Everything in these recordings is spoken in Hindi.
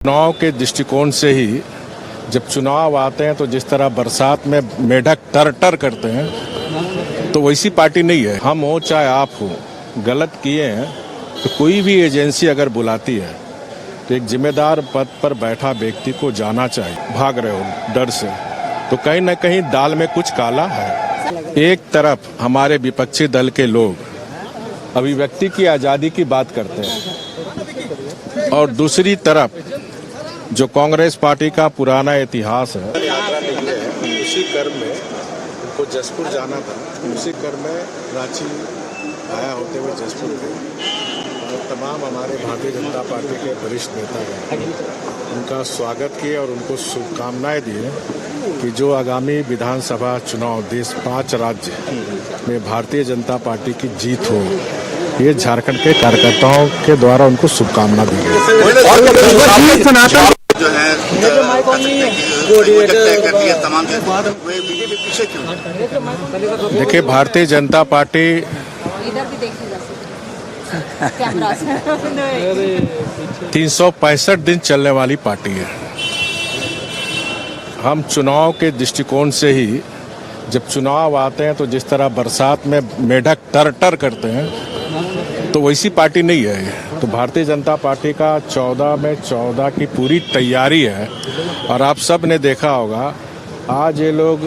चुनाव के दृष्टिकोण से ही जब चुनाव आते हैं तो जिस तरह बरसात में मेढक टर टर करते हैं तो वैसी पार्टी नहीं है। हम हो चाहे आप हो, गलत किए हैं तो कोई भी एजेंसी अगर बुलाती है तो एक जिम्मेदार पद पर बैठा व्यक्ति को जाना चाहिए। भाग रहे हो डर से तो कहीं न कहीं दाल में कुछ काला है। एक तरफ हमारे विपक्षी दल के लोग अभिव्यक्ति की आज़ादी की बात करते हैं और दूसरी तरफ जो कांग्रेस पार्टी का पुराना इतिहास है, उसी क्रम में उनको जसपुर जाना था, उसी क्रम में रांची आया होते हुए जसपुर गए और तमाम हमारे भारतीय जनता पार्टी के वरिष्ठ नेता गए, उनका स्वागत किए और उनको शुभकामनाएं दिए कि जो आगामी विधानसभा चुनाव देश 5 राज्य में भारतीय जनता पार्टी की जीत हो, ये झारखंड के कार्यकर्ताओं के द्वारा उनको शुभकामना दी गई। जो है तमाम पीछे क्यों? देखिए, भारतीय जनता पार्टी 365 दिन चलने वाली पार्टी है। हम चुनाव के दृष्टिकोण से ही जब चुनाव आते हैं तो जिस तरह बरसात में मेढक टर टर करते हैं तो वैसी पार्टी नहीं है। तो भारतीय जनता पार्टी का 14 में 14 की पूरी तैयारी है और आप सब ने देखा होगा आज ये लोग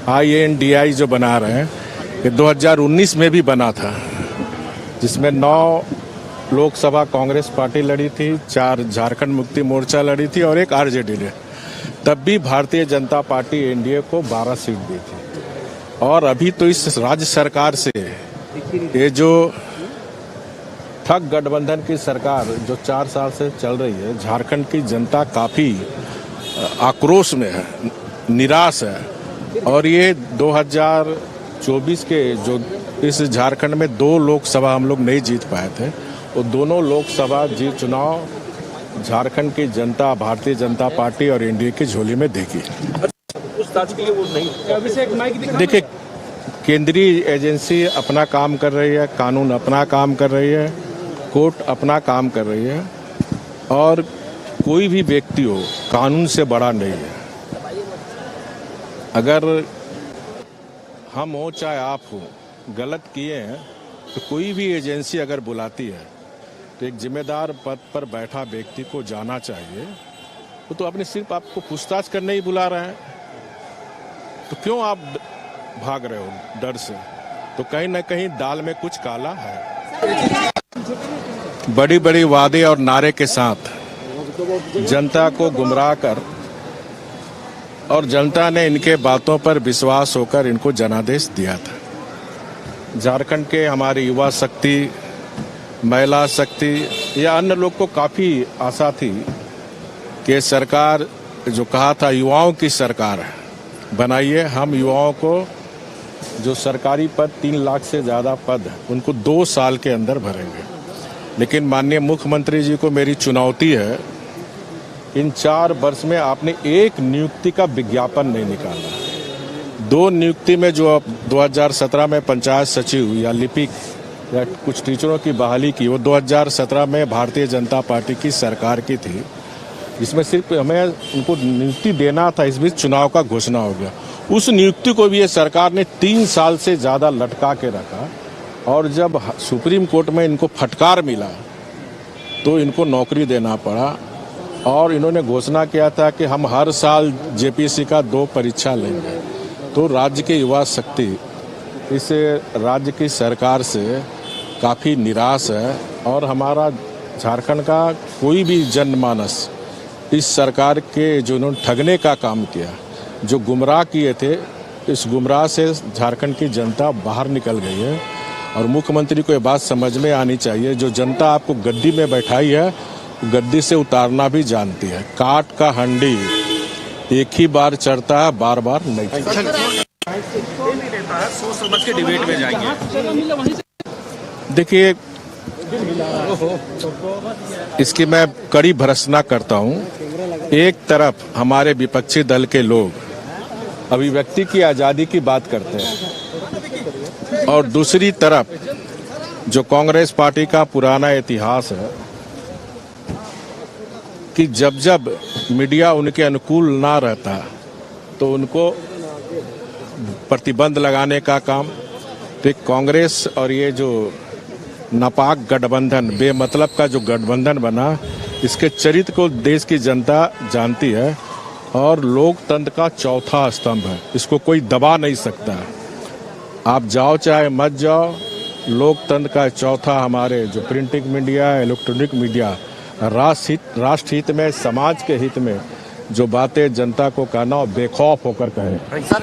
INDI जो बना रहे हैं, ये 2019 में भी बना था, जिसमें 9 लोकसभा कांग्रेस पार्टी लड़ी थी, 4 झारखंड मुक्ति मोर्चा लड़ी थी और 1 RJD ने। तब भी भारतीय जनता पार्टी NDA को 12 सीट दी थी। और अभी तो इस राज्य सरकार से ये जो ठग गठबंधन की सरकार जो 4 साल से चल रही है, झारखंड की जनता काफ़ी आक्रोश में है, निराश है। और ये 2024 के जो इस झारखंड में 2 लोकसभा हम लोग नहीं जीत पाए थे, वो दोनों लोकसभा चुनाव झारखंड की जनता भारतीय जनता पार्टी और NDA की झोली में देगी। देखिए, केंद्रीय एजेंसी अपना काम कर रही है, कानून अपना काम कर रही है, कोर्ट अपना काम कर रही है और कोई भी व्यक्ति हो कानून से बड़ा नहीं है। अगर हम हो चाहे आप हो, गलत किए हैं तो कोई भी एजेंसी अगर बुलाती है तो एक जिम्मेदार पद पर बैठा व्यक्ति को जाना चाहिए। तो अपने सिर्फ आपको पूछताछ करने ही बुला रहे हैं तो क्यों आप भाग रहे हो डर से? तो कहीं न कहीं दाल में कुछ काला है। बड़ी बड़ी वादे और नारे के साथ जनता को गुमराह कर और जनता ने इनके बातों पर विश्वास होकर इनको जनादेश दिया था। झारखंड के हमारी युवा शक्ति, महिला शक्ति या अन्य लोग को काफ़ी आशा थी कि सरकार जो कहा था युवाओं की सरकार बनाइए, हम युवाओं को जो सरकारी पद 3 लाख से ज़्यादा पद उनको 2 साल के अंदर भरेंगे। लेकिन माननीय मुख्यमंत्री जी को मेरी चुनौती है, इन 4 वर्ष में आपने एक नियुक्ति का विज्ञापन नहीं निकाला। 2 नियुक्ति में जो 2017 में पंचायत सचिव या लिपिक या कुछ टीचरों की बहाली की, वो 2017 में भारतीय जनता पार्टी की सरकार की थी, जिसमें सिर्फ हमें उनको नियुक्ति देना था। इस बीच चुनाव का घोषणा हो गया। उस नियुक्ति को भी ये सरकार ने 3 साल से ज़्यादा लटका के रखा और जब सुप्रीम कोर्ट में इनको फटकार मिला तो इनको नौकरी देना पड़ा और इन्होंने घोषणा किया था कि हम हर साल JPSC का 2 परीक्षा लेंगे। तो राज्य के युवा शक्ति इस राज्य की सरकार से काफ़ी निराश है और हमारा झारखंड का कोई भी जनमानस इस सरकार के जो इन्होंने ठगने का काम किया, जो गुमराह किए थे, इस गुमराह से झारखंड की जनता बाहर निकल गई है। और मुख्यमंत्री को ये बात समझ में आनी चाहिए, जो जनता आपको गद्दी में बैठाई है, गद्दी से उतारना भी जानती है। काट का हंडी एक ही बार चढ़ता है, बार बार नहीं चढ़ता। सोच समझ के डिबेट में जाएंगे। देखिए, इसकी मैं कड़ी भर्त्सना करता हूँ। एक तरफ हमारे विपक्षी दल के लोग अभिव्यक्ति की आज़ादी की बात करते हैं और दूसरी तरफ जो कांग्रेस पार्टी का पुराना इतिहास है, कि जब जब मीडिया उनके अनुकूल ना रहता तो उनको प्रतिबंध लगाने का काम। तो एक कांग्रेस और ये जो नापाक गठबंधन, बेमतलब का जो गठबंधन बना, इसके चरित्र को देश की जनता जानती है और लोकतंत्र का चौथा स्तंभ है, इसको कोई दबा नहीं सकता। आप जाओ चाहे मत जाओ, लोकतंत्र का चौथा हमारे जो प्रिंटिंग मीडिया है, इलेक्ट्रॉनिक मीडिया, राष्ट्र हित में, समाज के हित में जो बातें जनता को कहना, बेखौफ होकर कहे।